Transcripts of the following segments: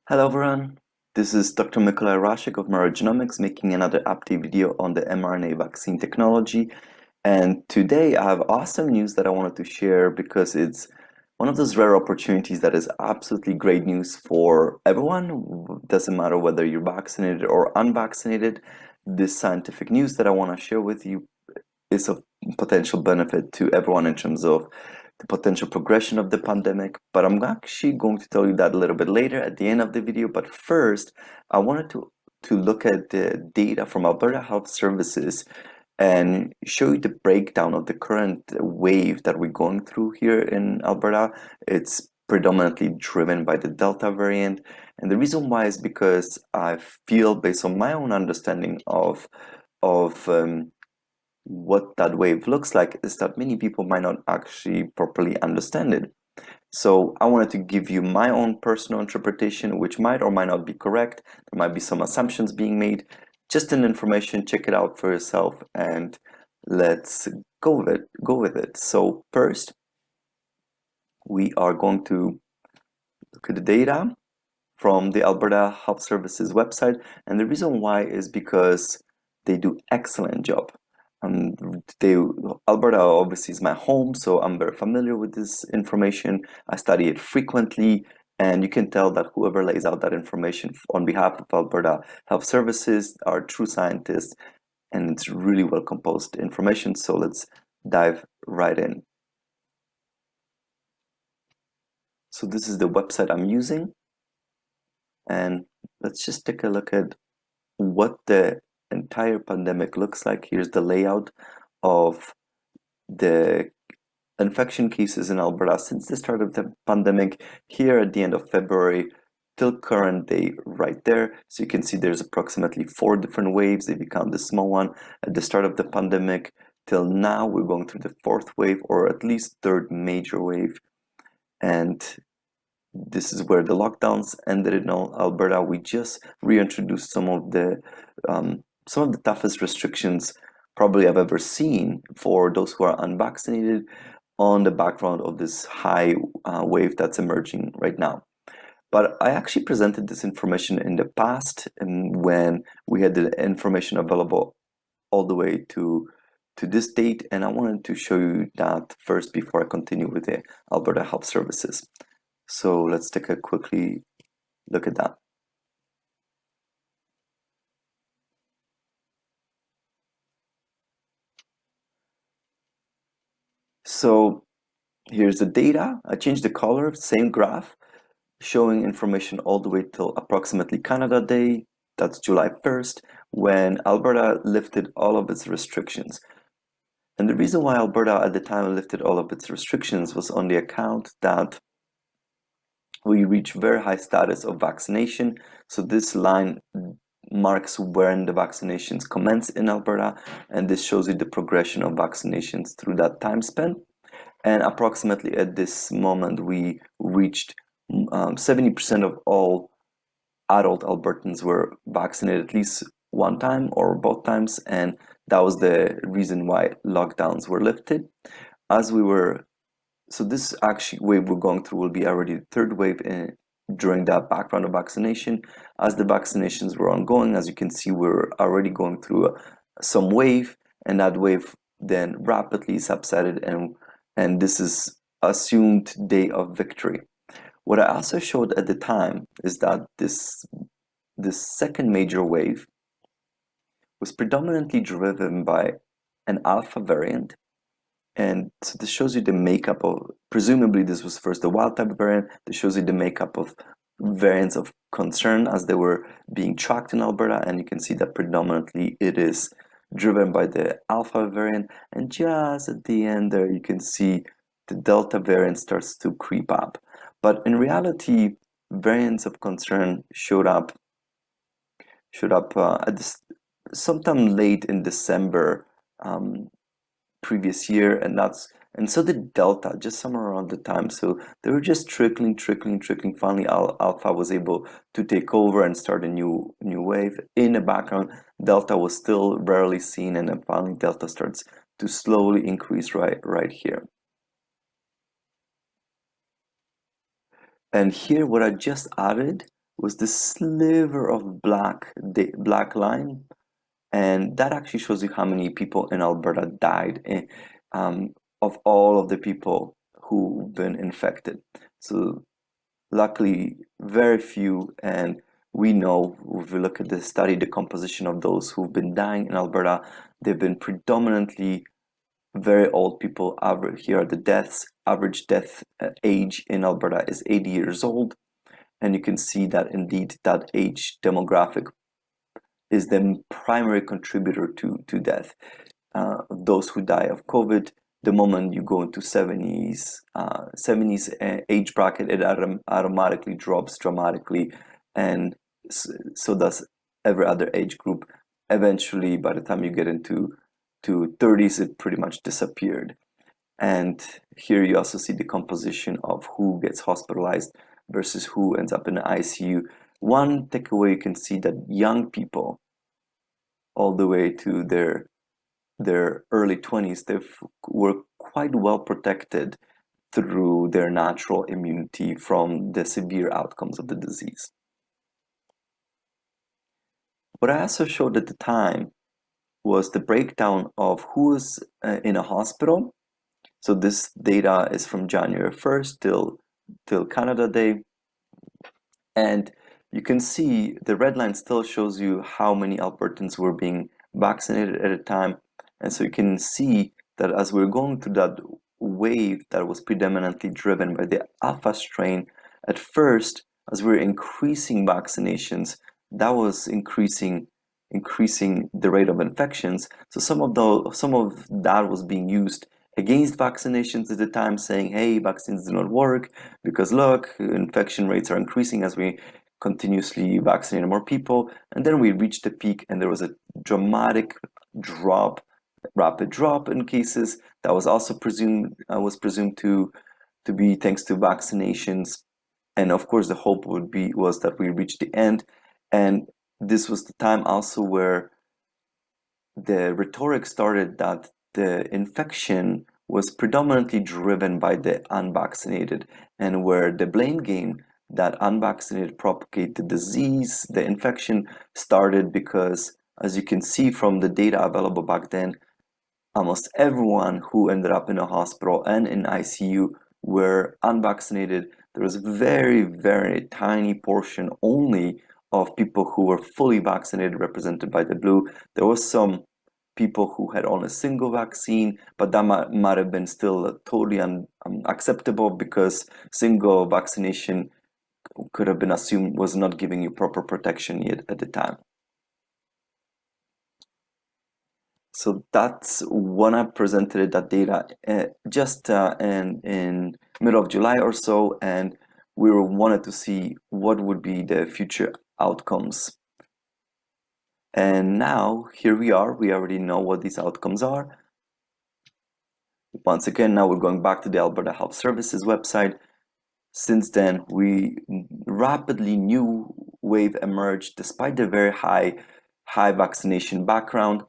Hello everyone, this is Dr. Mikołaj Rashek of Genomics making another update video on the mRNA vaccine technology. And today I have awesome news that I wanted to share because it's one of those rare opportunities that is absolutely great news for everyone. Doesn't matter whether you're vaccinated or unvaccinated. This scientific news that I want to share with you is of potential benefit to everyone in terms of the potential progression of the pandemic, but I'm actually going to tell you that a little bit later at the end of the video. But first, I wanted to look at the data from Alberta Health Services and show you the breakdown of the current wave that we're going through here in Alberta. It's predominantly driven by the Delta variant, and the reason why is because I feel, based on my own understanding of what that wave looks like, is that many people might not actually properly understand it. So I wanted to give you my own personal interpretation, which might or might not be correct. There might be some assumptions being made. Just an information, check it out for yourself, and let's go with it. So first, we are going to look at the data from the Alberta Health Services website, and the reason why is because they do excellent job. Alberta obviously is my home, so I'm very familiar with this information. I study it frequently, and you can tell that whoever lays out that information on behalf of Alberta Health Services are true scientists, and it's really well composed information. So let's dive right in. So this is the website I'm using, and let's just take a look at what the entire pandemic looks like. Here's the layout of the infection cases in Alberta since the start of the pandemic, here at the end of February till current day right there. So you can see there's approximately 4 different waves if you count the small one at the start of the pandemic. Till now we're going through the 4th wave, or at least 3rd major wave, and this is where the lockdowns ended in Alberta. We just reintroduced some of the toughest restrictions probably I've ever seen for those who are unvaccinated, on the background of this high wave that's emerging right now. But I actually presented this information in the past, and when we had the information available all the way to this date, and I wanted to show you that first before I continue with the Alberta Health Services. So let's take a quickly look at that. So here's the data. I changed the color, same graph, showing information all the way till approximately Canada Day. That's July 1st, when Alberta lifted all of its restrictions. And the reason why Alberta at the time lifted all of its restrictions was on the account that we reached very high status of vaccination. So this line marks when the vaccinations commence in Alberta, and this shows you the progression of vaccinations through that time span. And approximately at this moment, we reached 70% of all adult Albertans were vaccinated at least one time or both times, and that was the reason why lockdowns were lifted. So this actually wave we're going through will be already the 3rd wave during that background of vaccination. As the vaccinations were ongoing, as you can see, we're already going through some wave, and that wave then rapidly subsided, and this is assumed day of victory. What I also showed at the time is that this 2nd major wave was predominantly driven by an alpha variant. And so this shows you the makeup of, presumably this was first the wild type variant. This shows you the makeup of variants of concern as they were being tracked in Alberta, and you can see that predominantly it is driven by the alpha variant, and just at the end there you can see the delta variant starts to creep up. But in reality, variants of concern showed up at this sometime late in December previous year, and so did Delta, just somewhere around the time. So they were just trickling. Finally, Alpha was able to take over and start a new wave. In the background, Delta was still rarely seen, and then finally Delta starts to slowly increase right here. And here, what I just added was this sliver of black line, and that actually shows you how many people in Alberta died of all of the people who've been infected. So luckily, very few, and we know if we look at the study, the composition of those who've been dying in Alberta, they've been predominantly very old people. Here are the deaths. Average death age in Alberta is 80 years old, and you can see that indeed that age demographic is the primary contributor to death. Those who die of COVID, the moment you go into 70s age bracket, it automatically drops dramatically, and so does every other age group. Eventually, by the time you get into 30s, it pretty much disappeared. And here you also see the composition of who gets hospitalized versus who ends up in the ICU. One takeaway, you can see that young people, all the way to their early 20s, they were quite well protected through their natural immunity from the severe outcomes of the disease. What I also showed at the time was the breakdown of who is in a hospital. So this data is from January 1st till Canada Day. And you can see the red line still shows you how many Albertans were being vaccinated at a time. And so you can see that as we're going through that wave that was predominantly driven by the Alpha strain, at first, as we're increasing vaccinations, that was increasing the rate of infections. So some of that was being used against vaccinations at the time, saying, hey, vaccines do not work because look, infection rates are increasing as we continuously vaccinate more people. And then we reached the peak and there was a dramatic rapid drop in cases that was also presumed to be thanks to vaccinations. And of course, the hope was that we reached the end. And this was the time also where the rhetoric started that the infection was predominantly driven by the unvaccinated, and where the blame game that unvaccinated propagate the disease, the infection started because, as you can see from the data available back then, almost everyone who ended up in a hospital and in ICU were unvaccinated. There was a very, very tiny portion only of people who were fully vaccinated, represented by the blue. There was some people who had only a single vaccine, but that might have been still totally unacceptable because single vaccination could have been assumed was not giving you proper protection yet at the time. So that's when I presented that data just in middle of July or so, and we wanted to see what would be the future outcomes. And now here we are. We already know what these outcomes are. Once again, now we're going back to the Alberta Health Services website. Since then, rapidly new wave emerged despite the very high vaccination background.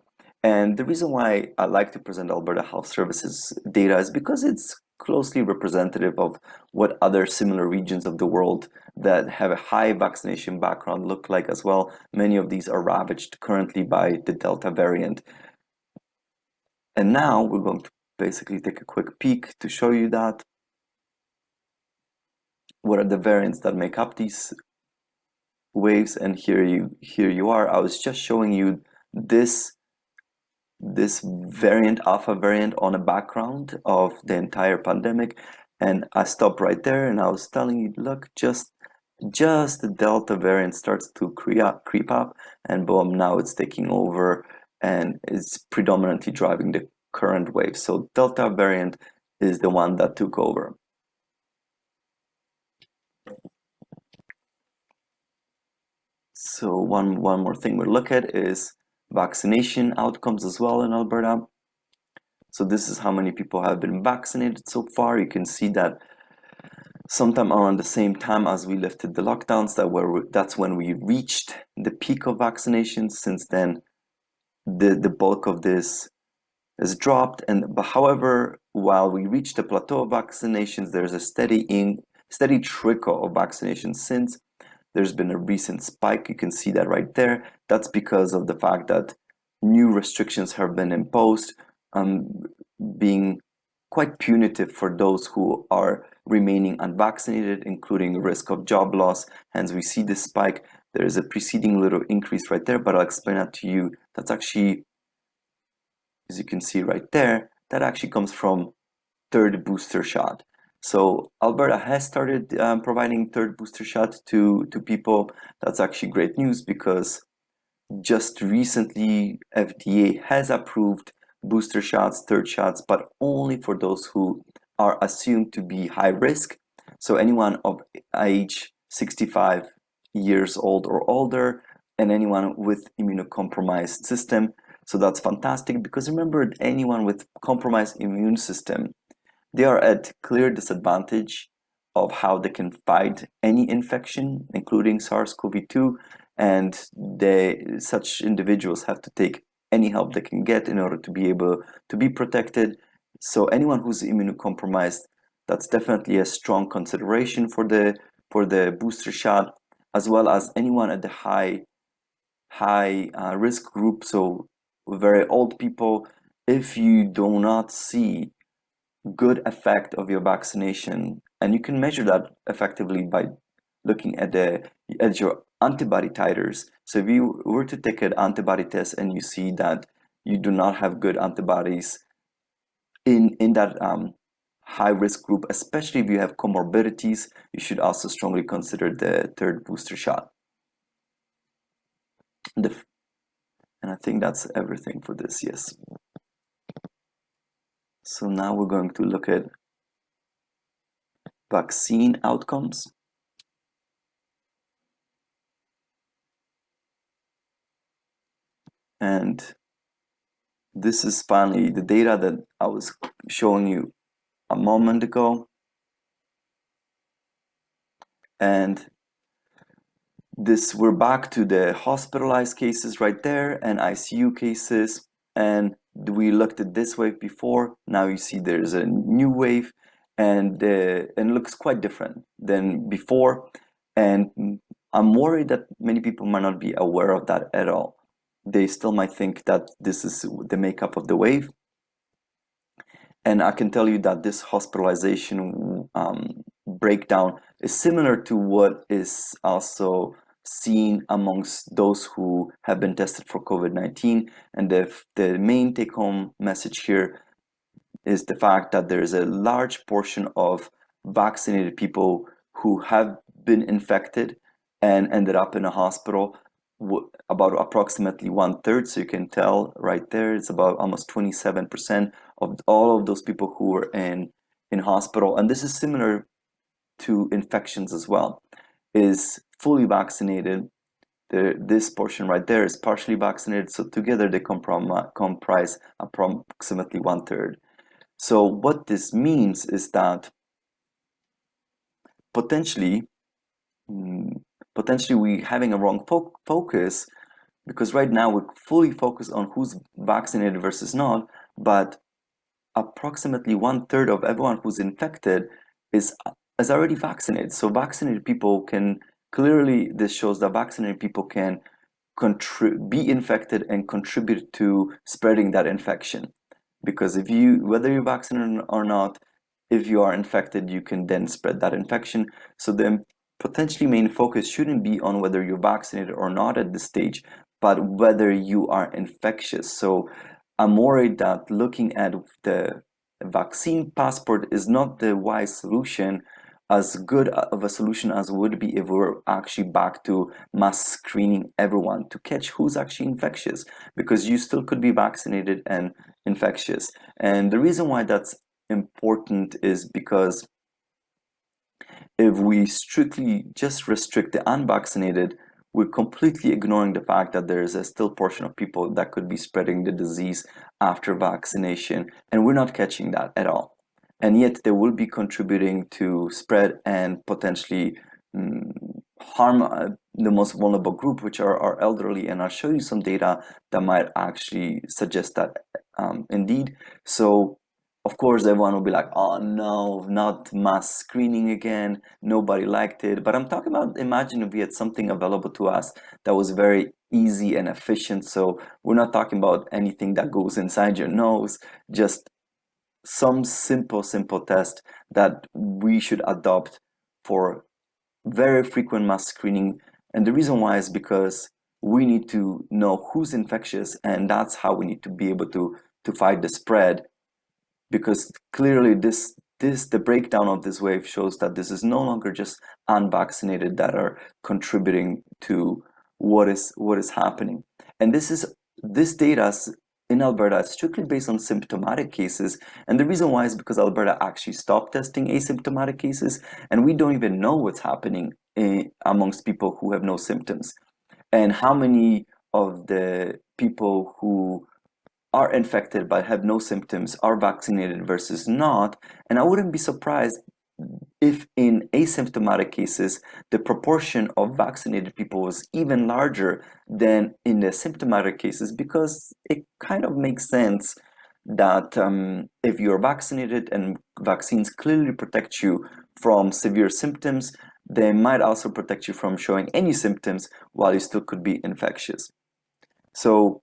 And the reason why I like to present Alberta Health Services data is because it's closely representative of what other similar regions of the world that have a high vaccination background look like as well. Many of these are ravaged currently by the Delta variant. And now we're going to basically take a quick peek to show you that. What are the variants that make up these waves? And here you are. I was just showing you this variant, Alpha variant, on a background of the entire pandemic, and I stopped right there and I was telling you, look, just the Delta variant starts to creep up, and boom, now it's taking over and it's predominantly driving the current wave. So Delta variant is the one that took over. So one more thing we look at is vaccination outcomes as well in Alberta. So this is how many people have been vaccinated so far. You can see that sometime around the same time as we lifted the lockdowns, that's when we reached the peak of vaccinations. Since then, the bulk of this has dropped. But however, while we reached the plateau of vaccinations, there's a steady trickle of vaccinations since. there's been a recent spike. You can see that right there. That's because of the fact that new restrictions have been imposed, being quite punitive for those who are remaining unvaccinated, including risk of job loss. Hence, we see this spike. There is a preceding little increase right there, but I'll explain that to you. That's actually, as you can see right there, that actually comes from third booster shot. So Alberta has started providing third booster shot to people. That's actually great news because just recently FDA has approved booster shots, third shots, but only for those who are assumed to be high risk. So anyone of age 65 years old or older, and anyone with immunocompromised system. So that's fantastic because remember, anyone with compromised immune system, they are at clear disadvantage of how they can fight any infection, including SARS-CoV-2, and such individuals have to take any help they can get in order to be able to be protected. So anyone who's immunocompromised, that's definitely a strong consideration for the booster shot, as well as anyone at the high risk group. So very old people, if you do not see good effect of your vaccination, and you can measure that effectively by looking at your antibody titers. So if you were to take an antibody test and you see that you do not have good antibodies in that high risk group, especially if you have comorbidities, you should also strongly consider the third booster shot. And I think that's everything for this, yes. So now we're going to look at vaccine outcomes. And this is finally the data that I was showing you a moment ago. And this, we're back to the hospitalized cases right there and ICU cases. And we looked at this wave before. Now you see there's a new wave, and it looks quite different than before. And I'm worried that many people might not be aware of that at all. They still might think that this is the makeup of the wave. And I can tell you that this hospitalization breakdown is similar to what is also seen amongst those who have been tested for COVID-19. And the main take-home message here is the fact that there is a large portion of vaccinated people who have been infected and ended up in a hospital, about approximately 1/3. So you can tell right there, it's about almost 27% of all of those people who were in hospital. And this is similar to infections as well, is fully vaccinated. This portion right there is partially vaccinated. So together they comprise approximately 1/3. So what this means is that potentially we having a wrong focus, because right now we're fully focused on who's vaccinated versus not, but approximately 1/3 of everyone who's infected is already vaccinated. So vaccinated people can clearly, this shows that vaccinated people can be infected and contribute to spreading that infection. Because whether you're vaccinated or not, if you are infected, you can then spread that infection. So the potentially main focus shouldn't be on whether you're vaccinated or not at this stage, but whether you are infectious. So I'm worried that looking at the vaccine passport is not the wise solution, as good of a solution as would be if we're actually back to mass screening everyone to catch who's actually infectious, because you still could be vaccinated and infectious. And the reason why that's important is because if we strictly just restrict the unvaccinated, we're completely ignoring the fact that there is a still portion of people that could be spreading the disease after vaccination, and we're not catching that at all. And yet they will be contributing to spread and potentially harm the most vulnerable group, which are our elderly. And I'll show you some data that might actually suggest that indeed. So of course, everyone will be like, oh no, not mass screening again. Nobody liked it. But I'm talking about, imagine if we had something available to us that was very easy and efficient. So we're not talking about anything that goes inside your nose, just some simple test that we should adopt for very frequent mass screening. And the reason why is because we need to know who's infectious, and that's how we need to be able to fight the spread, because clearly the breakdown of this wave shows that this is no longer just unvaccinated that are contributing to what is happening. And this data in Alberta is strictly based on symptomatic cases, and the reason why is because Alberta actually stopped testing asymptomatic cases, and we don't even know what's happening amongst people who have no symptoms, and how many of the people who are infected but have no symptoms are vaccinated versus not. And I wouldn't be surprised if in asymptomatic cases the proportion of vaccinated people was even larger than in the symptomatic cases, because it kind of makes sense that if you're vaccinated and vaccines clearly protect you from severe symptoms, they might also protect you from showing any symptoms while you still could be infectious. So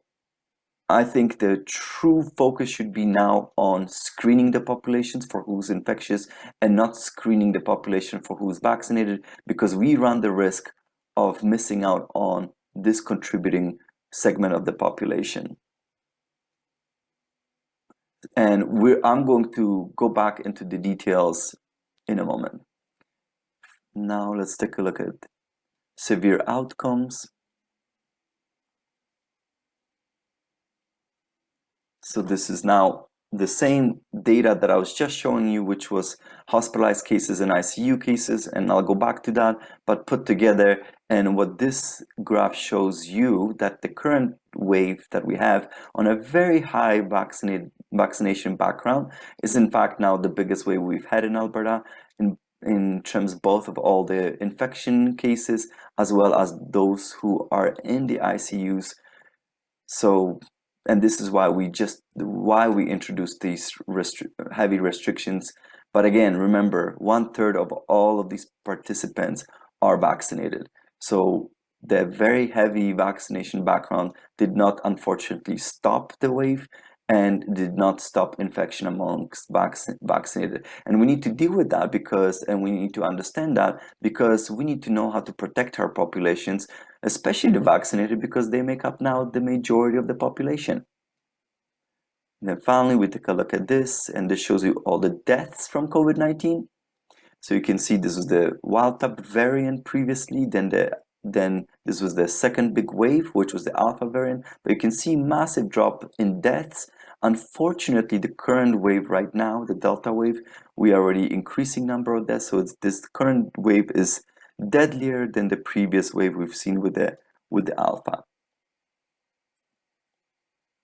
I think the true focus should be now on screening the populations for who's infectious and not screening the population for who's vaccinated, because we run the risk of missing out on this contributing segment of the population. And I'm going to go back into the details in a moment. Now let's take a look at severe outcomes. So this is now the same data that I was just showing you, which was hospitalized cases and ICU cases, and I'll go back to that, but put together. And what this graph shows you, that the current wave that we have on a very high vaccination background is in fact now the biggest wave we've had in Alberta in terms both of all the infection cases as well as those who are in the ICUs. So, and this is why we introduced these heavy restrictions. But again, remember, 1/3 of all of these participants are vaccinated. So the very heavy vaccination background did not unfortunately stop the wave and did not stop infection amongst vaccinated. And we need to deal with that and we need to understand that, because we need to know how to protect our populations, especially the vaccinated, because they make up now the majority of the population. And then finally, we take a look at this, and this shows you all the deaths from COVID-19. So you can see this was the wild type variant previously, then this was the second big wave, which was the alpha variant. But you can see massive drop in deaths. Unfortunately, the current wave right now, the Delta wave, we are already increasing number of deaths. So this current wave is deadlier than the previous wave we've seen with the alpha.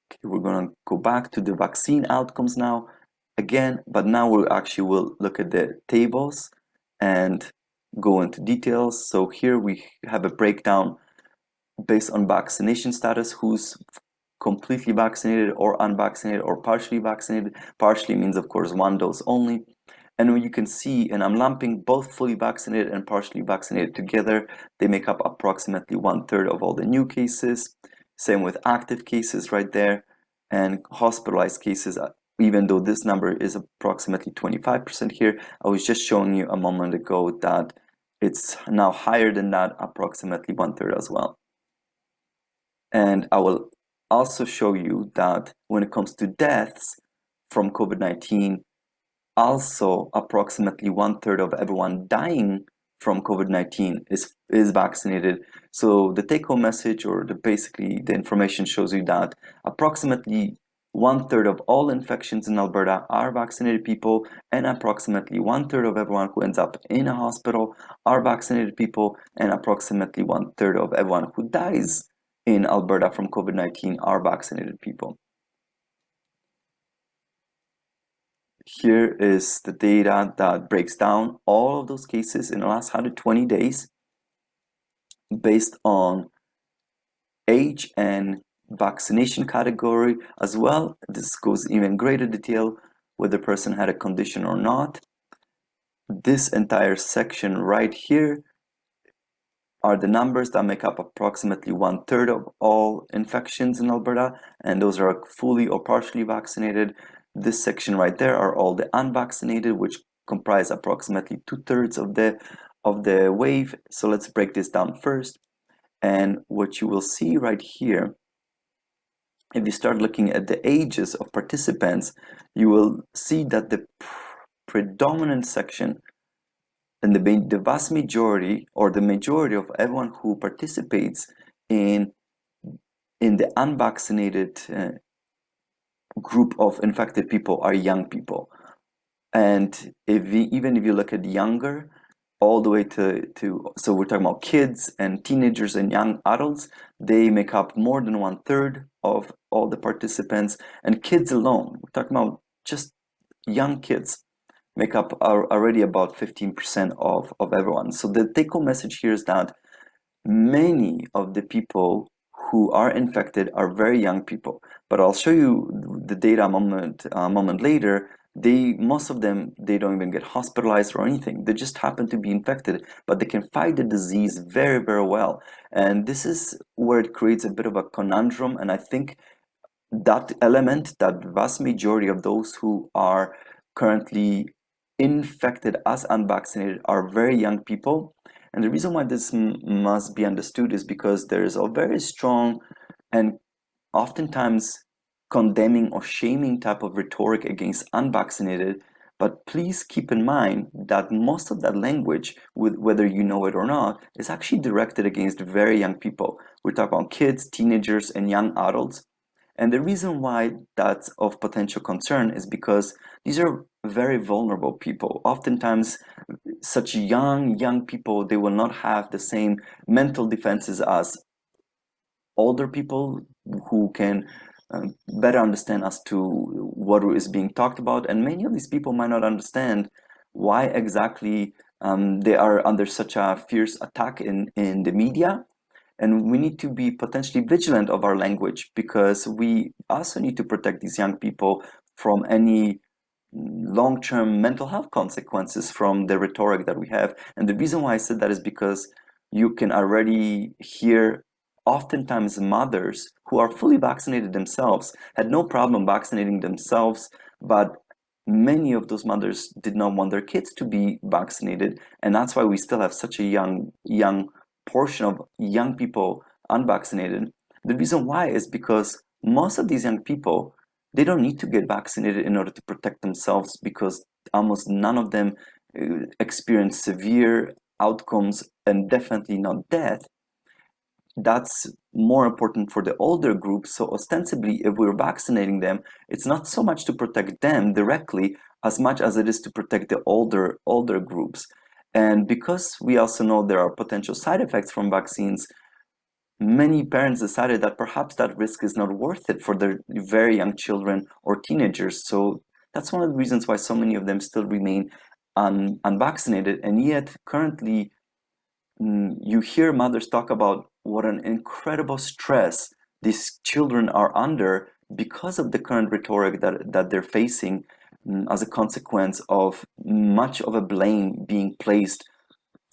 Okay, we're gonna go back to the vaccine outcomes now again, but now we'll look at the tables and go into details. So here we have a breakdown based on vaccination status, who's completely vaccinated or unvaccinated or partially vaccinated. Partially means, of course, one dose only. And you can see, and I'm lumping both fully vaccinated and partially vaccinated together, they make up approximately 1/3 of all the new cases. Same with active cases right there, and hospitalized cases, even though this number is approximately 25% here, I was just showing you a moment ago that it's now higher than that, approximately 1/3 as well. And I will also show you that when it comes to deaths from COVID-19, also approximately 1/3 of everyone dying from COVID-19 is vaccinated. So the take-home message, or basically the information, shows you that approximately 1/3 of all infections in Alberta are vaccinated people, and approximately 1/3 of everyone who ends up in a hospital are vaccinated people, and approximately 1/3 of everyone who dies in Alberta from COVID-19 are vaccinated people. Here is the data that breaks down all of those cases in the last 120 days based on age and vaccination category as well. This goes even greater detail whether the person had a condition or not. This entire section right here are the numbers that make up approximately 1/3 of all infections in Alberta, and those are fully or partially vaccinated. This section right there are all the unvaccinated, which comprise approximately 2/3 of the wave. So let's break this down first. And what you will see right here, if you start looking at the ages of participants, you will see that the predominant section and the vast majority or the majority of everyone who participates in the unvaccinated group of infected people are young people. And even if you look at younger, all the way so we're talking about kids and teenagers and young adults, they make up more than 1/3 of all the participants. And kids alone, we're talking about just young kids, make up already about 15% of everyone. So the take-home message here is that many of the people who are infected are very young people. But I'll show you the data a moment later. Most of them, they don't even get hospitalized or anything. They just happen to be infected, but they can fight the disease very, very well. And this is where it creates a bit of a conundrum. And I think that element, that vast majority of those who are currently infected as unvaccinated are very young people. And the reason why this must be understood is because there is a very strong and oftentimes condemning or shaming type of rhetoric against unvaccinated. But please keep in mind that most of that language, whether you know it or not, is actually directed against very young people. We talk about kids, teenagers, and young adults. And the reason why that's of potential concern is because these are very vulnerable people. Oftentimes, such young people, they will not have the same mental defenses as older people who can better understand as to what is being talked about. And many of these people might not understand why exactly they are under such a fierce attack in the media. And we need to be potentially vigilant of our language, because we also need to protect these young people from any long-term mental health consequences from the rhetoric that we have. And the reason why I said that is because you can already hear oftentimes mothers who are fully vaccinated themselves, had no problem vaccinating themselves, but many of those mothers did not want their kids to be vaccinated. And that's why we still have such a young portion of young people unvaccinated. The reason why is because most of these young people, they don't need to get vaccinated in order to protect themselves, because almost none of them experience severe outcomes and definitely not death. That's more important for the older groups. So ostensibly, if we're vaccinating them, it's not so much to protect them directly as much as it is to protect the older groups. And because we also know there are potential side effects from vaccines, many parents decided that perhaps that risk is not worth it for their very young children or teenagers. So that's one of the reasons why so many of them still remain unvaccinated. And yet currently, you hear mothers talk about what an incredible stress these children are under because of the current rhetoric that they're facing, as a consequence of much of a blame being placed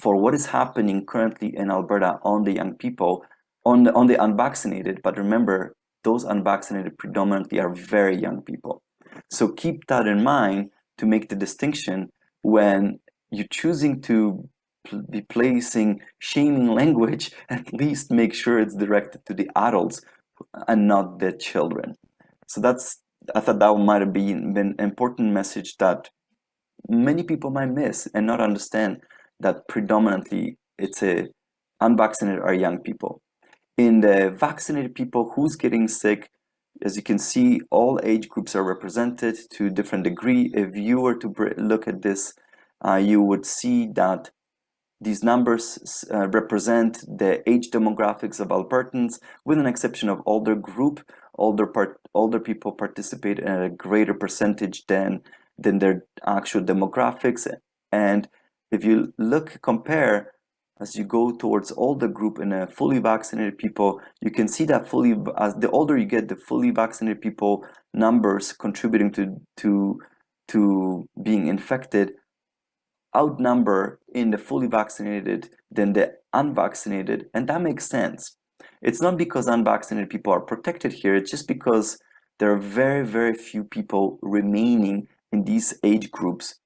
for what is happening currently in Alberta on the young people, on the unvaccinated. But remember, those unvaccinated predominantly are very young people. So keep that in mind to make the distinction when you're choosing to be placing shaming language. At least make sure it's directed to the adults and not the children. So I thought that might have been an important message that many people might miss and not understand, that predominantly it's unvaccinated are young people. In the vaccinated people, who's getting sick, as you can see, all age groups are represented to a different degree. If you were to look at this, you would see that these numbers represent the age demographics of Albertans, with an exception of older group. Older people participate at a greater percentage than their actual demographics. And if you compare, as you go towards older group in a fully vaccinated people, you can see that as the older you get, the fully vaccinated people numbers contributing to to being infected outnumber in the fully vaccinated than the unvaccinated, and that makes sense. It's not because unvaccinated people are protected here, it's just because there are very, very few people remaining in these age groups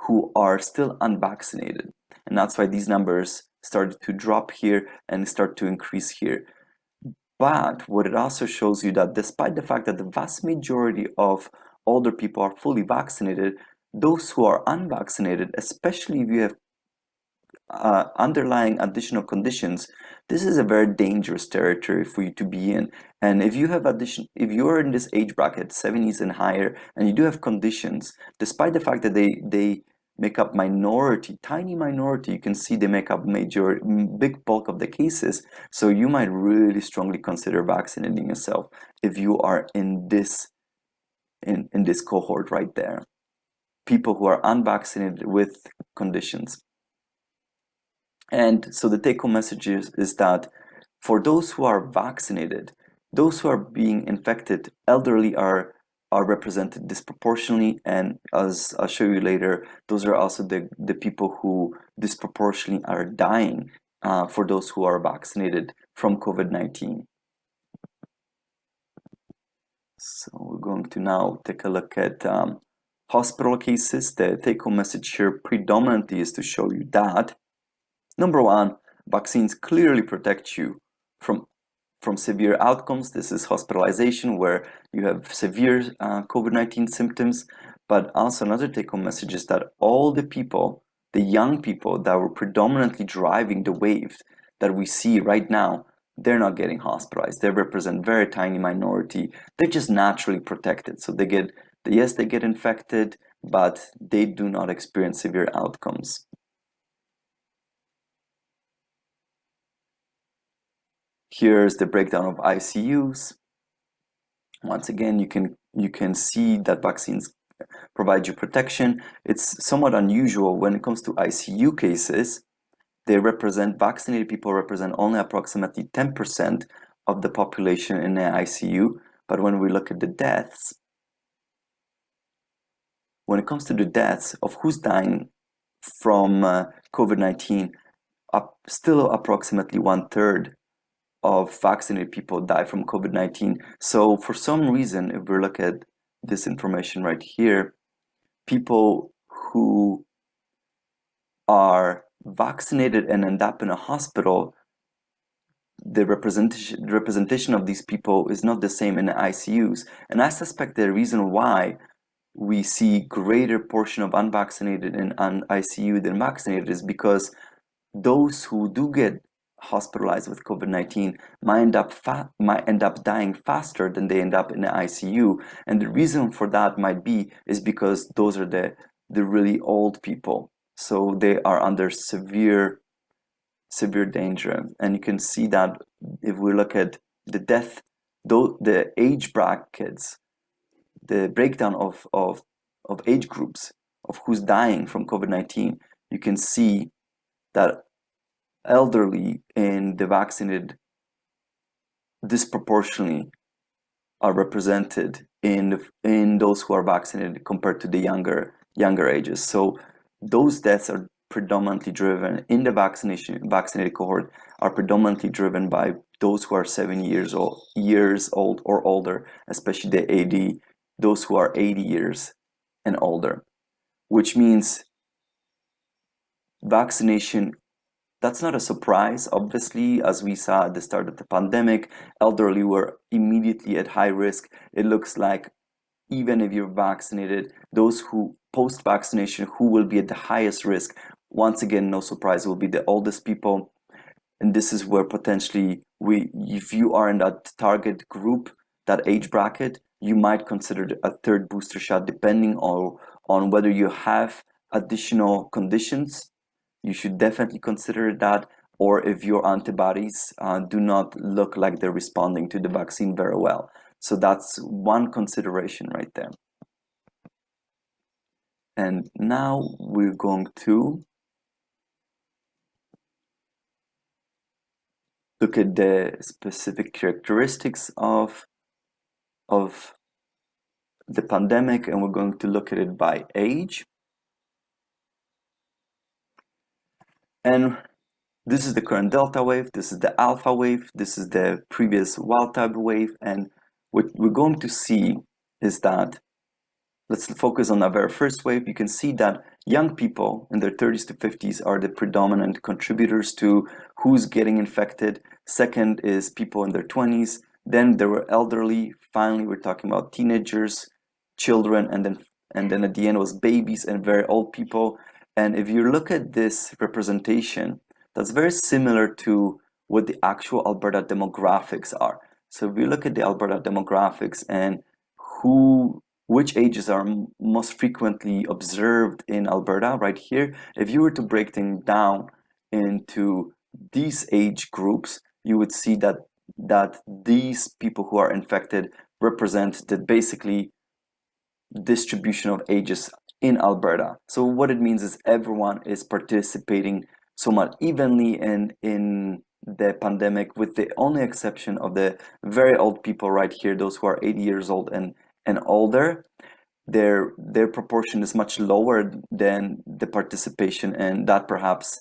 who are still unvaccinated. And that's why these numbers started to drop here and start to increase here. But what it also shows you that despite the fact that the vast majority of older people are fully vaccinated, those who are unvaccinated, especially if you have underlying additional conditions, this is a very dangerous territory for you to be in. And if you have if you are in this age bracket, 70s and higher, and you do have conditions, despite the fact that they make up minority, tiny minority, you can see they make up big bulk of the cases. So you might really strongly consider vaccinating yourself if you are in this cohort right there. People who are unvaccinated with conditions. And so the take-home message is that for those who are vaccinated, those who are being infected, elderly are represented disproportionately, and as I'll show you later, those are also the people who disproportionately are dying for those who are vaccinated from COVID-19. So we're going to now take a look at hospital cases. The take-home message here predominantly is to show you that number one, vaccines clearly protect you from severe outcomes. This is hospitalization where you have severe COVID-19 symptoms. But also another take-home message is that all the people, the young people that were predominantly driving the wave that we see right now, they're not getting hospitalized. They represent very tiny minority. They're just naturally protected. So they get infected, but they do not experience severe outcomes. Here's the breakdown of ICUs. Once again, you can see that vaccines provide you protection. It's somewhat unusual when it comes to ICU cases. Vaccinated people represent only approximately 10% of the population in the ICU. But when we look at the deaths, when it comes to the deaths of who's dying from COVID-19, still approximately 1/3 of vaccinated people die from COVID-19. So for some reason, if we look at this information right here, people who are vaccinated and end up in a hospital, the representation of these people is not the same in the ICUs. And I suspect the reason why we see greater portion of unvaccinated in ICU than vaccinated is because those who do get hospitalized with COVID-19 might end up dying faster than they end up in the ICU. And the reason for that might be is because those are the really old people. So they are under severe danger. And you can see that if we look at the death, the age brackets, the breakdown of age groups of who's dying from COVID-19, you can see that elderly and the vaccinated disproportionately are represented in those who are vaccinated compared to the younger ages. So those deaths are predominantly driven in the vaccinated cohort are predominantly driven by those who are 7 years old or older, especially those who are 80 years and older, which means vaccination. That's not a surprise, obviously, as we saw at the start of the pandemic, elderly were immediately at high risk. It looks like even if you're vaccinated, those who post-vaccination who will be at the highest risk, once again, no surprise, will be the oldest people. And this is where potentially if you are in that target group, that age bracket, you might consider a third booster shot depending on whether you have additional conditions. You should definitely consider that, or if your antibodies do not look like they're responding to the vaccine very well. So that's one consideration right there. And now we're going to look at the specific characteristics of the pandemic, and we're going to look at it by age. And this is the current Delta wave, this is the Alpha wave, this is the previous wild type wave, and what we're going to see is that, let's focus on the very first wave. You can see that young people in their 30s to 50s are the predominant contributors to who's getting infected. Second is people in their 20s. Then there were elderly. Finally, we're talking about teenagers, children, and then at the end was babies and very old people. And if you look at this representation, that's very similar to what the actual Alberta demographics are. So if we look at the Alberta demographics and which ages are most frequently observed in Alberta right here, if you were to break them down into these age groups, you would see that these people who are infected represent the basically distribution of ages in Alberta. So what it means is everyone is participating somewhat evenly in the pandemic, with the only exception of the very old people right here, those who are 80 years old and older. Their proportion is much lower than the participation, and that perhaps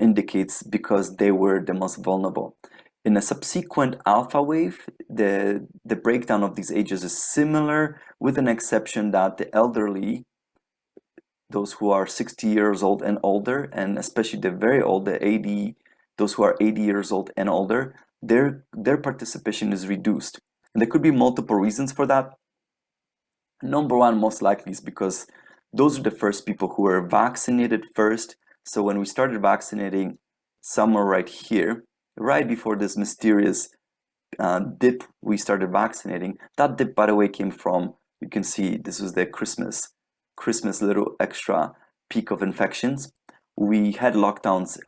indicates because they were the most vulnerable. In a subsequent alpha wave, the breakdown of these ages is similar, with an exception that the elderly, those who are 60 years old and older, and especially the very old, those who are 80 years old and older, their participation is reduced. And there could be multiple reasons for that. Number one, most likely, is because those are the first people who were vaccinated first. So when we started vaccinating, somewhere right here, right before this mysterious dip, we started vaccinating. That dip, by the way, came from, you can see, this was the Christmas little extra peak of infections. We had lockdowns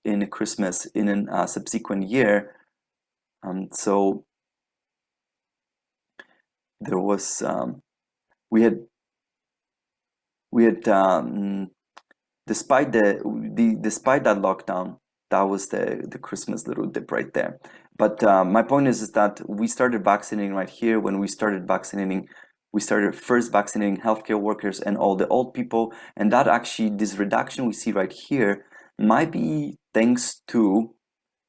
in Christmas in a subsequent year. So there was, we had despite that lockdown, that was the Christmas little dip right there. But my point is that we started vaccinating right here. When we started vaccinating, we started first vaccinating healthcare workers and all the old people, and that actually, this reduction we see right here might be thanks to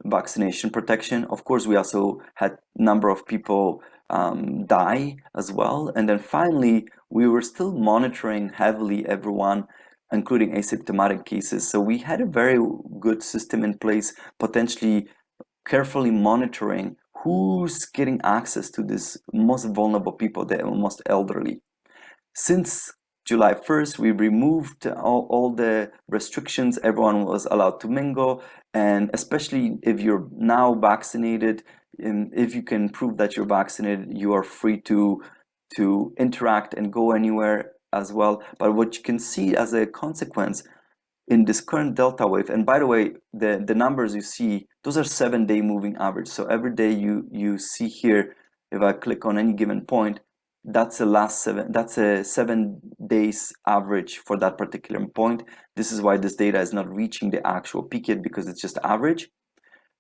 vaccination protection. Of course, we also had a number of people die as well. And then finally, we were still monitoring heavily everyone, including asymptomatic cases. So we had a very good system in place, potentially carefully monitoring who's getting access to this most vulnerable people, the most elderly. Since July 1st, we removed all the restrictions. Everyone was allowed to mingle, and especially if you're now vaccinated, if you can prove that you're vaccinated, you are free to interact and go anywhere as well. But what you can see as a consequence in this current Delta wave, and by the way, the numbers you see, those are 7-day moving average. So every day you see here, if I click on any given point, that's a 7 days average for that particular point. This is why this data is not reaching the actual peak yet, because it's just average.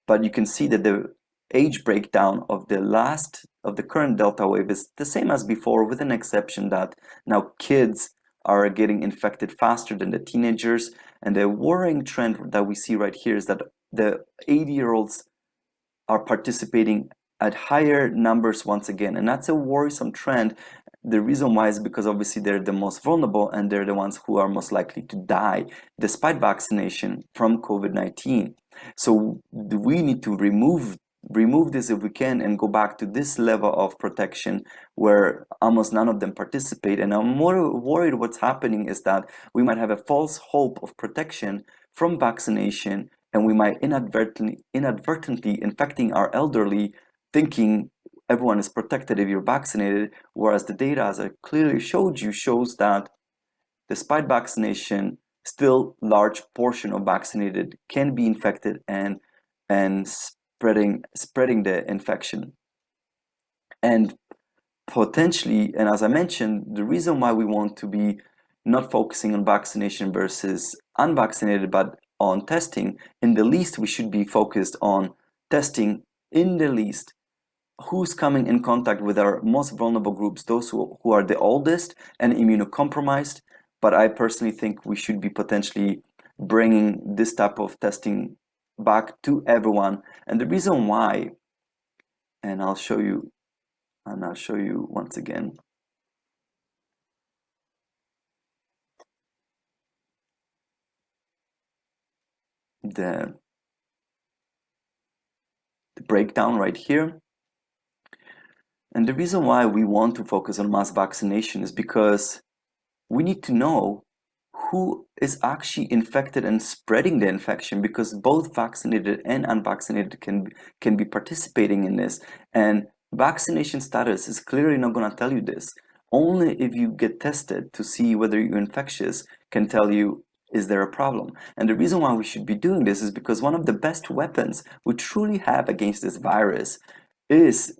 But you can see that the age breakdown of the current Delta wave is the same as before, with an exception that now kids are getting infected faster than the teenagers. And the worrying trend that we see right here is that the 80-year-olds are participating at higher numbers once again, and that's a worrisome trend. The reason why is because obviously they're the most vulnerable, and they're the ones who are most likely to die despite vaccination from COVID-19. So we need to remove this if we can, and go back to this level of protection where almost none of them participate. And I'm more worried what's happening is that we might have a false hope of protection from vaccination, and we might inadvertently infecting our elderly, thinking everyone is protected if you're vaccinated, whereas the data, as I clearly showed you, shows that despite vaccination, still large portion of vaccinated can be infected and spreading the infection. And potentially, and as I mentioned, the reason why we want to be not focusing on vaccination versus unvaccinated, but on testing, in the least we should be focused on testing in the least who's coming in contact with our most vulnerable groups, those who are the oldest and immunocompromised. But I personally think we should be potentially bringing this type of testing back to everyone. And the reason why, and I'll show you once again. The breakdown right here. And the reason why we want to focus on mass vaccination is because we need to know who is actually infected and spreading the infection, because both vaccinated and unvaccinated can be participating in this. And vaccination status is clearly not going to tell you this. Only if you get tested to see whether you're infectious can tell you, is there a problem? And the reason why we should be doing this is because one of the best weapons we truly have against this virus is,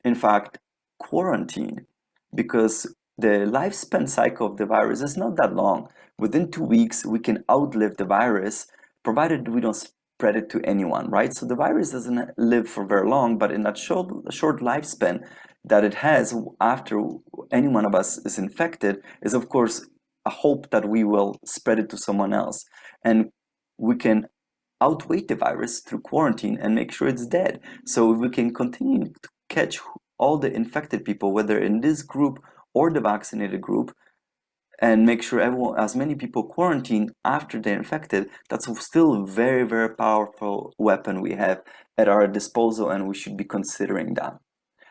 in fact, quarantine, because the lifespan cycle of the virus is not that long. Within 2 weeks, we can outlive the virus, provided we don't spread it to anyone, right? So the virus doesn't live for very long, but in that short lifespan that it has after any one of us is infected is, of course, a hope that we will spread it to someone else. And we can outweigh the virus through quarantine and make sure it's dead. So we can continue to catch all the infected people, whether in this group or the vaccinated group, and make sure everyone, as many people quarantine after they're infected. That's still a very, very powerful weapon we have at our disposal, and we should be considering that.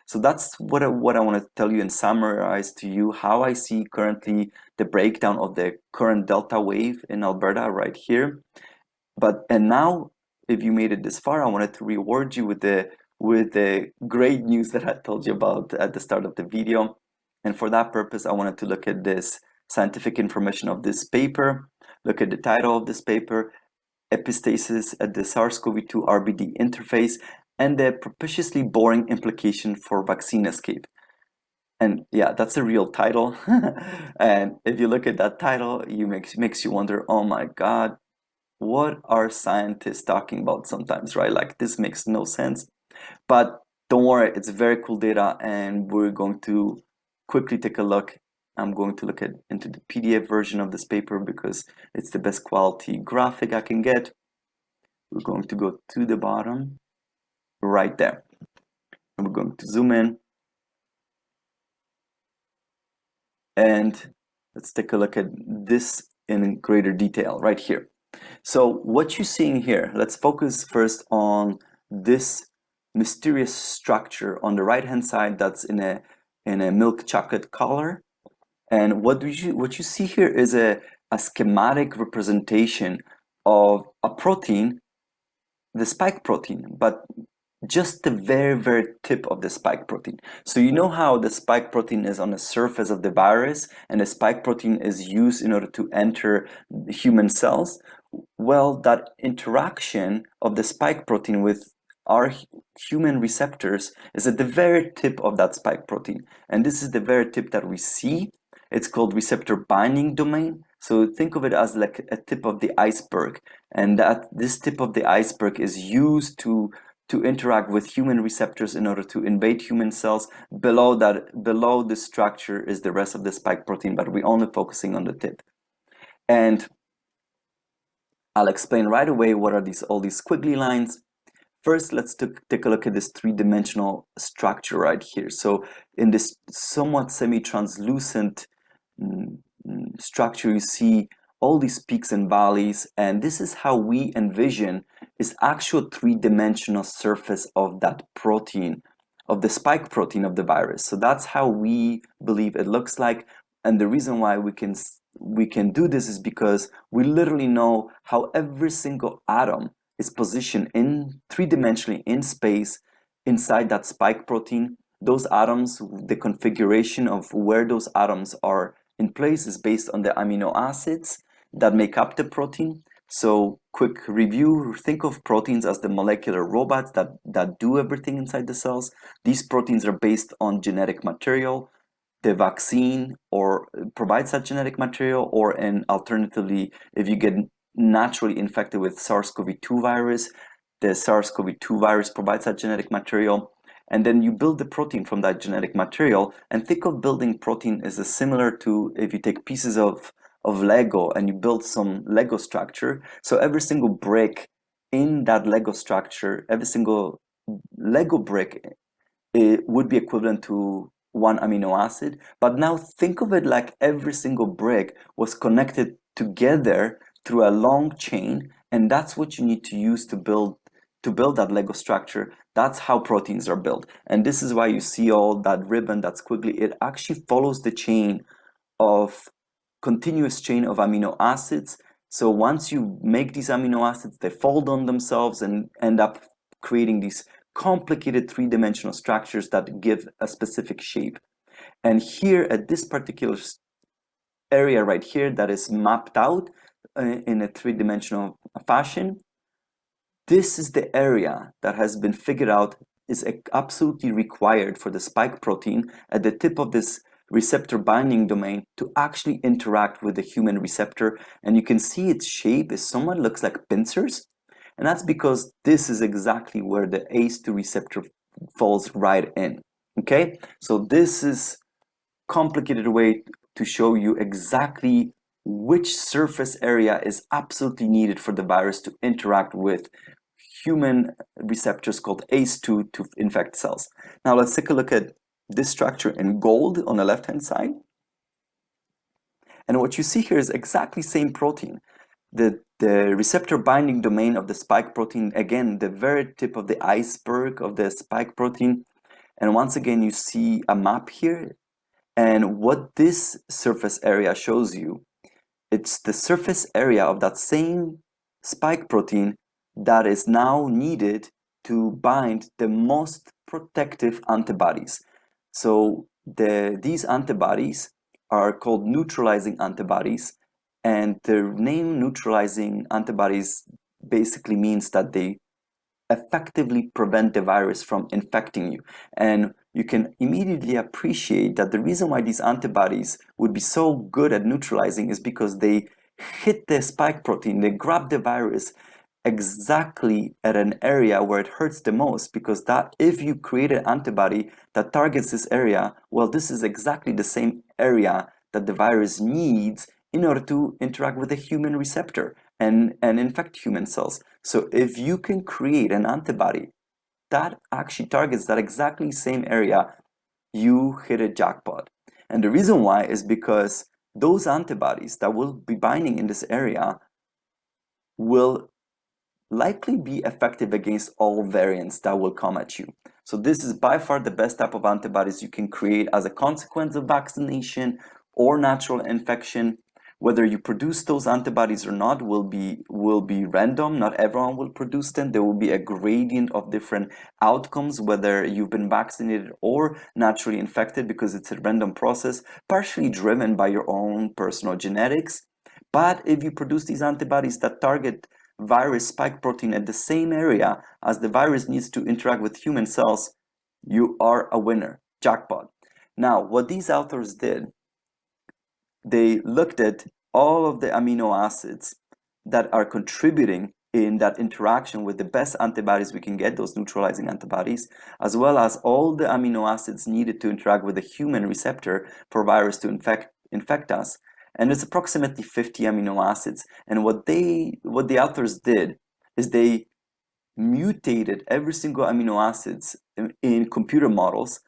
So that's what I want to tell you and summarize to you how I see currently the breakdown of the current Delta wave in Alberta right here. And now, if you made it this far, I wanted to reward you with the great news that I told you about at the start of the video. And for that purpose, I wanted to look at this scientific information of this paper, look at the title of this paper, Epistasis at the SARS-CoV-2 RBD interface, and the propitiously boring implication for vaccine escape. And yeah, that's a real title. And if you look at that title, makes you wonder, oh my God, what are scientists talking about sometimes, right? Like, this makes no sense. But don't worry, it's very cool data, and we're going to quickly take a look. I'm going to look into the PDF version of this paper because it's the best quality graphic I can get. We're going to go to the bottom right there. And we're going to zoom in. And let's take a look at this in greater detail right here. So what you're seeing here, let's focus first on this mysterious structure on the right hand side that's in a milk chocolate color. And what you see here is a schematic representation of a protein, the spike protein, but just the very, very tip of the spike protein. So you know how the spike protein is on the surface of the virus and the spike protein is used in order to enter human cells? Well, that interaction of the spike protein with our human receptors is at the very tip of that spike protein. And this is the very tip that we see. It's called receptor binding domain. So think of it as like a tip of the iceberg. And that this tip of the iceberg is used to interact with human receptors in order to invade human cells. Below the structure is the rest of the spike protein, but we're only focusing on the tip. And I'll explain right away what are all these squiggly lines. First, let's take a look at this three-dimensional structure right here. So in this somewhat semi-translucent structure, you see all these peaks and valleys, and this is how we envision is actual three-dimensional surface of that protein, of the spike protein of the virus. So that's how we believe it looks like, and the reason why we can do this is because we literally know how every single atom is positioned in three-dimensionally in space inside that spike protein. Those atoms, the configuration of where those atoms are in place is based on the amino acids that make up the protein. So quick review, think of proteins as the molecular robots that do everything inside the cells. These proteins are based on genetic material. The vaccine or provides that genetic material, and alternatively, if you get naturally infected with SARS-CoV-2 virus, the SARS-CoV-2 virus provides that genetic material. And then you build the protein from that genetic material. And think of building protein as similar to if you take pieces of Lego and you build some Lego structure. So every single brick in that Lego structure, every single Lego brick, it would be equivalent to one amino acid. But now think of it like every single brick was connected together through a long chain, and that's what you need to use to build that Lego structure. That's how proteins are built. And this is why you see all that ribbon, that squiggly. It actually follows the chain of continuous chain of amino acids. So once you make these amino acids, they fold on themselves and end up creating these complicated three-dimensional structures that give a specific shape. And here at this particular area right here that is mapped out in a three-dimensional fashion, this is the area that has been figured out is absolutely required for the spike protein at the tip of this receptor binding domain to actually interact with the human receptor. And you can see its shape is somewhat looks like pincers. And that's because this is exactly where the ACE2 receptor falls right in. Okay, so this is complicated way to show you exactly which surface area is absolutely needed for the virus to interact with human receptors called ACE2 to infect cells. Now let's take a look at this structure in gold on the left-hand side. And what you see here is exactly same protein. The receptor binding domain of the spike protein, again, the very tip of the iceberg of the spike protein. And once again, you see a map here. And what this surface area shows you, it's the surface area of that same spike protein that is now needed to bind the most protective antibodies. So these antibodies are called neutralizing antibodies, and the name neutralizing antibodies basically means that they effectively prevent the virus from infecting you. And you can immediately appreciate that the reason why these antibodies would be so good at neutralizing is because they hit the spike protein, they grab the virus exactly at an area where it hurts the most, because that if you create an antibody that targets this area, well, this is exactly the same area that the virus needs in order to interact with the human receptor and infect human cells. So if you can create an antibody that actually targets that exactly same area, you hit a jackpot. And the reason why is because those antibodies that will be binding in this area will likely be effective against all variants that will come at you. So this is by far the best type of antibodies you can create as a consequence of vaccination or natural infection. Whether you produce those antibodies or not will be random. Not everyone will produce them. There will be a gradient of different outcomes, whether you've been vaccinated or naturally infected, because it's a random process, partially driven by your own personal genetics. But if you produce these antibodies that target virus spike protein at the same area as the virus needs to interact with human cells, you are a winner. Jackpot. Now, what these authors did, they looked at all of the amino acids that are contributing in that interaction with the best antibodies we can get, those neutralizing antibodies, as well as all the amino acids needed to interact with the human receptor for virus to infect us. And it's approximately 50 amino acids. And what the authors did is they mutated every single amino acids in computer models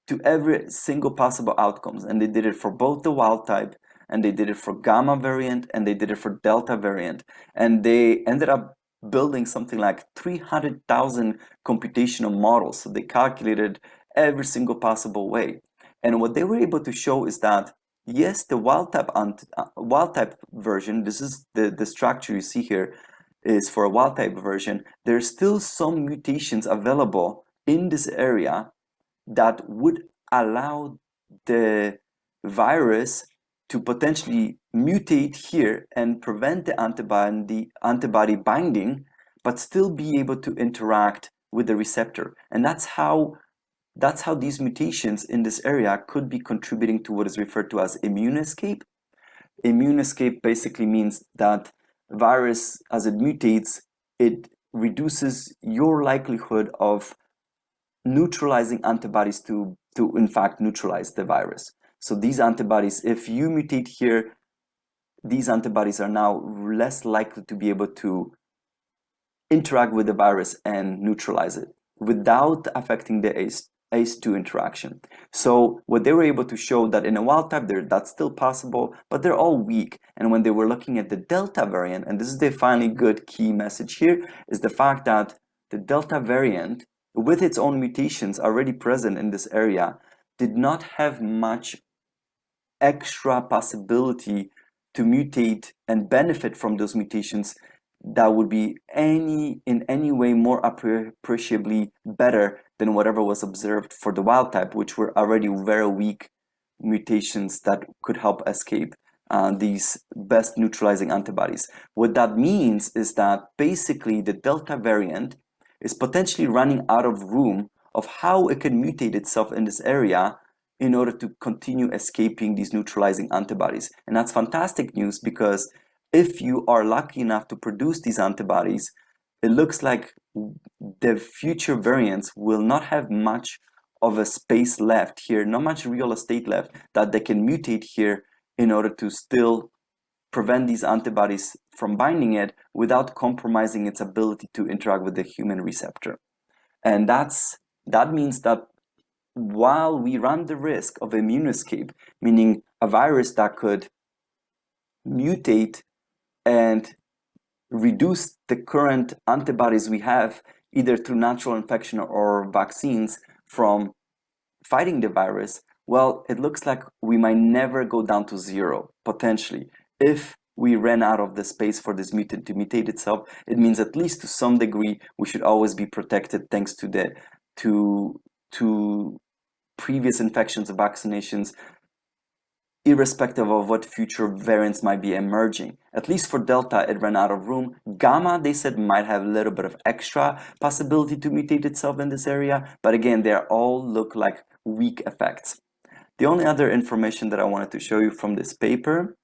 to every single possible outcomes. And they did it for both the wild type, and they did it for gamma variant, and they did it for delta variant. And they ended up building something like 300,000 computational models. So they calculated every single possible way. And what they were able to show is that, yes, the wild type version, this is the structure you see here, is for a wild type version. There's still some mutations available in this area that would allow the virus to potentially mutate here and prevent the antibody binding, but still be able to interact with the receptor. And that's how these mutations in this area could be contributing to what is referred to as immune escape. Immune escape basically means that virus, as it mutates, it reduces your likelihood of neutralizing antibodies to in fact neutralize the virus. So these antibodies, if you mutate here, these antibodies are now less likely to be able to interact with the virus and neutralize it without affecting the ACE2 interaction. So what they were able to show that in a wild type, that's still possible, but they're all weak. And when they were looking at the Delta variant, and this is the finally good key message here, is the fact that the Delta variant, with its own mutations already present in this area, did not have much extra possibility to mutate and benefit from those mutations that would be in any way more appreciably better than whatever was observed for the wild type, which were already very weak mutations that could help escape these best neutralizing antibodies. What that means is that basically the Delta variant is potentially running out of room of how it can mutate itself in this area in order to continue escaping these neutralizing antibodies. And that's fantastic news, because if you are lucky enough to produce these antibodies, it looks like the future variants will not have much of a space left here, not much real estate left that they can mutate here in order to still prevent these antibodies from binding it without compromising its ability to interact with the human receptor. And that means that while we run the risk of immune escape, meaning a virus that could mutate and reduce the current antibodies we have, either through natural infection or vaccines, from fighting the virus, well, it looks like we might never go down to zero, potentially. If we ran out of the space for this mutant to mutate itself, it means at least to some degree we should always be protected thanks to the to previous infections and vaccinations, irrespective of what future variants might be emerging. At least for Delta, it ran out of room. Gamma, they said, might have a little bit of extra possibility to mutate itself in this area, but again, they all look like weak effects. The only other information that I wanted to show you from this paper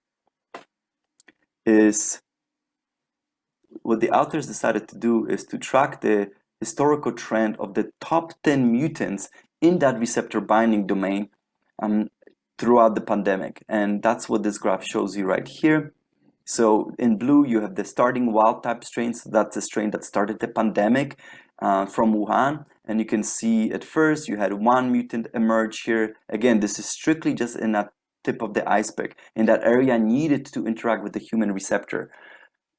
is what the authors decided to do is to track the historical trend of the top 10 mutants in that receptor binding domain throughout the pandemic. And that's what this graph shows you right here. So in blue, you have the starting wild type strain. So that's the strain that started the pandemic from Wuhan. And you can see at first you had one mutant emerge here. Again, this is strictly just in that tip of the iceberg. In that area needed to interact with the human receptor,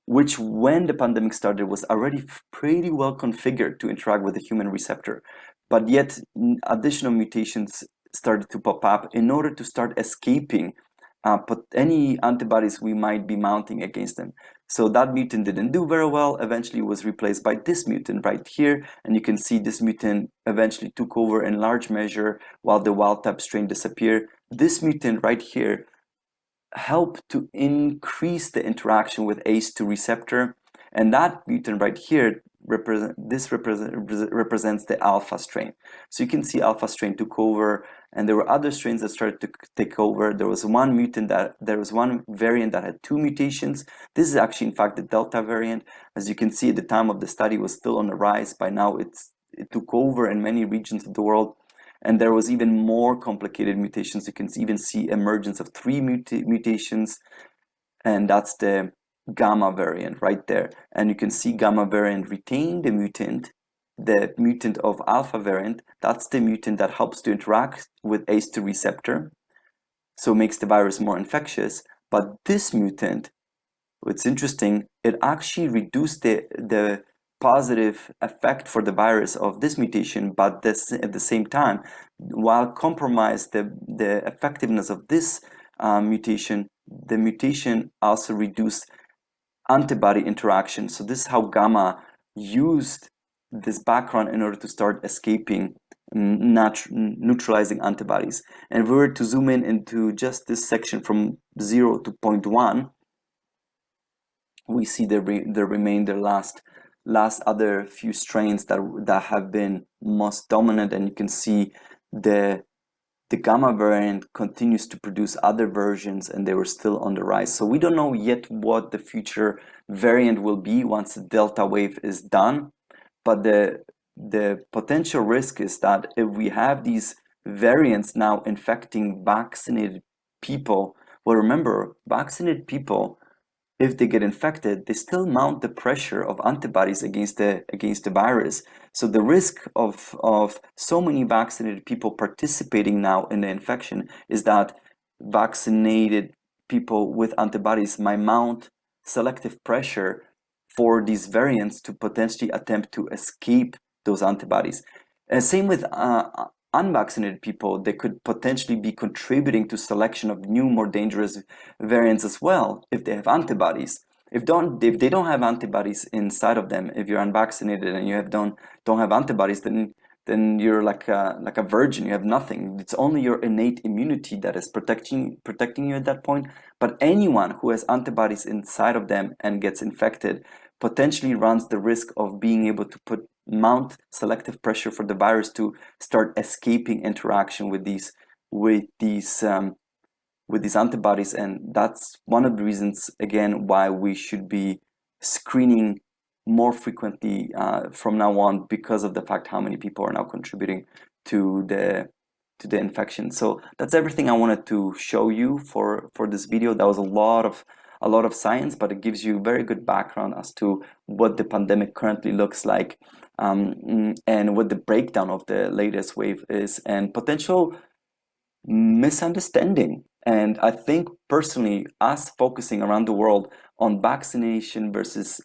which when the pandemic started was already pretty well configured to interact with the human receptor. But yet additional mutations started to pop up in order to start escaping any antibodies we might be mounting against them. So that mutant didn't do very well, eventually was replaced by this mutant right here. And you can see this mutant eventually took over in large measure while the wild type strain disappeared. This mutant right here help to increase the interaction with ACE2 receptor, and that mutant right here represents the alpha strain. So you can see alpha strain took over, and there were other strains that started to take over. There was one variant that had 2 mutations. This is actually in fact the Delta variant. As you can see, at the time of the study was still on the rise. By now it took over in many regions of the world. And there was even more complicated mutations. You can even see emergence of 3 mutations, and that's the gamma variant right there. And you can see gamma variant retain the mutant of alpha variant. That's the mutant that helps to interact with ACE2 receptor, so makes the virus more infectious. But this mutant, what's interesting, it actually reduced the positive effect for the virus of this mutation, but at the same time, while compromised the effectiveness of this mutation, the mutation also reduced antibody interaction. So this is how gamma used this background in order to start escaping neutralizing antibodies. And if we were to zoom in into just this section from 0 to 0.1, we see the remainder last other few strains that have been most dominant, and you can see the gamma variant continues to produce other versions, and they were still on the rise. So we don't know yet what the future variant will be once the Delta wave is done, but the the potential risk is that if we have these variants now infecting vaccinated people, well, remember, vaccinated people, if they get infected, they still mount the pressure of antibodies against the virus. So the risk of so many vaccinated people participating now in the infection is that vaccinated people with antibodies might mount selective pressure for these variants to potentially attempt to escape those antibodies. And same with unvaccinated people, they could potentially be contributing to selection of new, more dangerous variants as well if they have antibodies. If they don't have antibodies inside of them, if you're unvaccinated and you don't have antibodies, then you're like a virgin. You have nothing. It's only your innate immunity that is protecting you at that point. But anyone who has antibodies inside of them and gets infected potentially runs the risk of being able to mount selective pressure for the virus to start escaping interaction with these antibodies. And that's one of the reasons, again, why we should be screening more frequently from now on, because of the fact how many people are now contributing to the infection. So that's everything I wanted to show you for this video. That was a lot of science, but it gives you very good background as to what the pandemic currently looks like, and what the breakdown of the latest wave is, and potential misunderstanding. And I think personally, us focusing around the world on vaccination versus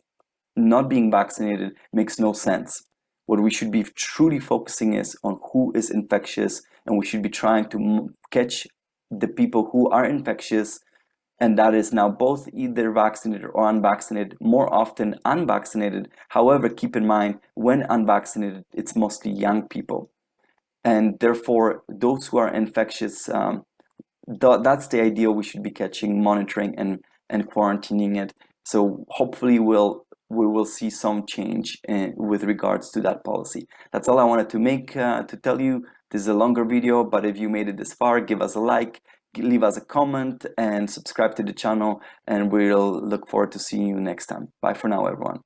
not being vaccinated makes no sense. What we should be truly focusing is on who is infectious, and we should be trying to catch the people who are infectious, and that is now both either vaccinated or unvaccinated, more often unvaccinated. However, keep in mind, when unvaccinated, it's mostly young people. And therefore, those who are infectious, that's the idea we should be catching, monitoring, and quarantining it. So hopefully we will see some change with regards to that policy. That's all I wanted to make to tell you. This is a longer video, but if you made it this far, give us a like, leave us a comment, and subscribe to the channel, and we'll look forward to seeing you next time. Bye for now, everyone.